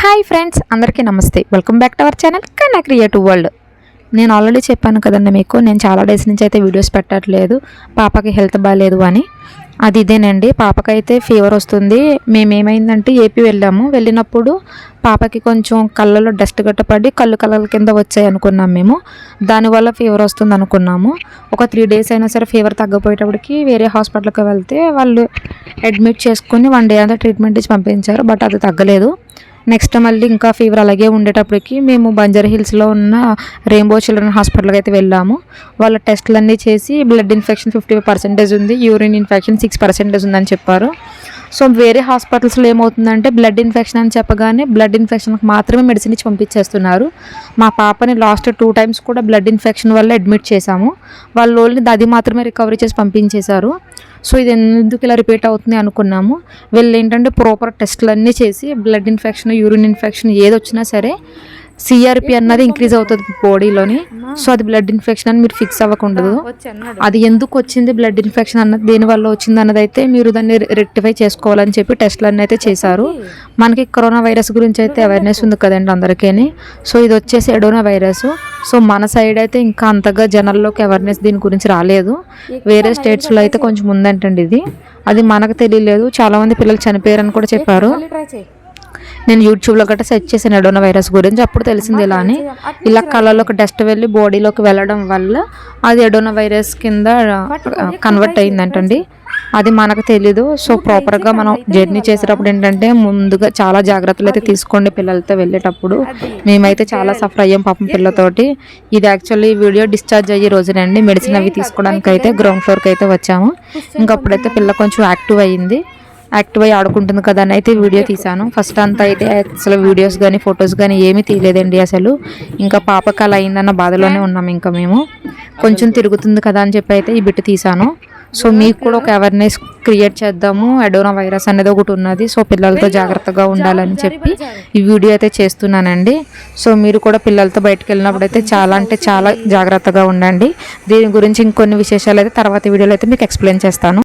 Hi friends, అందరికీ నమస్తే. Welcome back to our channel కన్నా క్రియేటివ్ వరల్డ్. నేను ఆల్రెడీ చెప్పాను కదండి మీకు, నేను చాలా డేస్ నుంచి అయితే వీడియోస్ పెట్టట్లేదు, పాపకి హెల్త్ బాగాలేదు అని. అది ఇదేనండి, పాపకైతే ఫీవర్ వస్తుంది. మేమేమైందంటే ఏపీ వెళ్ళినప్పుడు పాపకి కొంచెం కళ్ళలో డస్ట్ గట్టపడి కళ్ళు కళ్ళ కింద వచ్చాయి అనుకున్నాం మేము. దానివల్ల ఫీవర్ వస్తుంది అనుకున్నాము. ఒక 3 days అయినా సరే ఫీవర్ తగ్గపోయేటప్పటికి వేరే హాస్పిటల్కి వెళ్తే వాళ్ళు అడ్మిట్ చేసుకుని 1 day అంతా ట్రీట్మెంట్ ఇచ్చి పంపించారు. బట్ అది తగ్గలేదు. నెక్స్ట్ మళ్ళీ ఇంకా ఫీవర్ అలాగే ఉండేటప్పటికి మేము బంజారా హిల్స్లో ఉన్న రెయిన్బో చిల్డ్రన్ హాస్పిటల్కి అయితే వెళ్ళాము. వాళ్ళ టెస్టులన్నీ చేసి బ్లడ్ ఇన్ఫెక్షన్ 50% ఉంది, యూరిన్ ఇన్ఫెక్షన్ 6% ఉందని చెప్పారు. సో వేరే హాస్పిటల్స్లో ఏమవుతుందంటే బ్లడ్ ఇన్ఫెక్షన్ అని చెప్పగానే బ్లడ్ ఇన్ఫెక్షన్కి మాత్రమే మెడిసిన్ ఇచ్చి పంపించేస్తున్నారు. మా పాపని లాస్ట్ 2 times కూడా బ్లడ్ ఇన్ఫెక్షన్ వల్ల అడ్మిట్ చేశాము. వాళ్ళు ఓన్లీ అది మాత్రమే రికవరీ చేసి పంపించేశారు. సో ఇది ఎందుకు ఇలా రిపీట్ అవుతుంది అనుకున్నాము. వీళ్ళు ఏంటంటే ప్రాపర్ టెస్టులు అన్నీ చేసి బ్లడ్ ఇన్ఫెక్షన్, యూరిన్ ఇన్ఫెక్షన్ ఏది వచ్చినా సరే సిఆర్పి అన్నది ఇంక్రీజ్ అవుతుంది బాడీలోని. సో అది బ్లడ్ ఇన్ఫెక్షన్ అని మీరు ఫిక్స్ అవ్వకుండదు. అది ఎందుకు వచ్చింది బ్లడ్ ఇన్ఫెక్షన్ అన్నది, దేనివల్ల వచ్చింది అన్నది అయితే మీరు దాన్ని రెక్టిఫై చేసుకోవాలని చెప్పి టెస్టులు అన్నీ అయితే చేశారు. మనకి కరోనా వైరస్ గురించి అయితే అవేర్నెస్ ఉంది కదండి అందరికీ. సో ఇది వచ్చేసి ఎడోనా వైరస్. సో మన సైడ్ అయితే ఇంకా అంతగా జనాల్లోకి అవేర్నెస్ దీని గురించి రాలేదు. వేరే స్టేట్స్లో అయితే కొంచెం ఉందంటండి ఇది. అది మనకు తెలియలేదు. చాలామంది పిల్లలు చనిపోయారని కూడా చెప్పారు. నేను యూట్యూబ్లో గట్రా సెర్చ్ చేశాను ఎడోనా వైరస్ గురించి. అప్పుడు తెలిసింది ఇలా అని. ఇలా కళ్ళలోకి డస్ట్ వెళ్ళి బాడీలోకి వెళ్ళడం వల్ల అది ఎడోనా వైరస్ కింద కన్వర్ట్ అయిందంటండి. అది మనకు తెలీదు. సో ప్రాపర్గా మనం జర్నీ చేసేటప్పుడు ఏంటంటే ముందుగా చాలా జాగ్రత్తలు అయితే తీసుకోండి పిల్లలతో వెళ్ళేటప్పుడు. మేమైతే చాలా సఫర్ అయ్యాం పాపం పిల్లతోటి. ఇది యాక్చువల్లీ వీడియో డిశ్చార్జ్ అయ్యే రోజునండి. మెడిసిన్ అవి తీసుకోవడానికి అయితే గ్రౌండ్ ఫ్లోర్కి అయితే వచ్చాము. ఇంకప్పుడైతే పిల్ల కొంచెం యాక్టివ్ అయ్యింది. యాక్టివ్ అయ్యి ఆడుకుంటుంది కదా అని అయితే వీడియో తీశాను. ఫస్ట్ అంతా అయితే అసలు వీడియోస్ కానీ ఫొటోస్ కానీ ఏమీ తీయలేదండి అసలు. ఇంకా పాపకి అలా అయిందన్న బాధలోనే ఉన్నాము. ఇంకా మేము కొంచెం తిరుగుతుంది కదా అని చెప్పి అయితే ఈ బిట్ తీశాను. సో మీకు కూడా ఒక అవేర్నెస్ క్రియేట్ చేద్దాము. ఎడోనా వైరస్ అనేది ఒకటి ఉన్నది. సో పిల్లలతో జాగ్రత్తగా ఉండాలని చెప్పి ఈ వీడియో అయితే చేస్తున్నానండి. సో మీరు కూడా పిల్లలతో బయటకు వెళ్ళినప్పుడు అయితే చాలా అంటే చాలా జాగ్రత్తగా ఉండండి. దీని గురించి ఇంకొన్ని విశేషాలు అయితే తర్వాత వీడియోలో అయితే మీకు ఎక్స్ప్లెయిన్ చేస్తాను.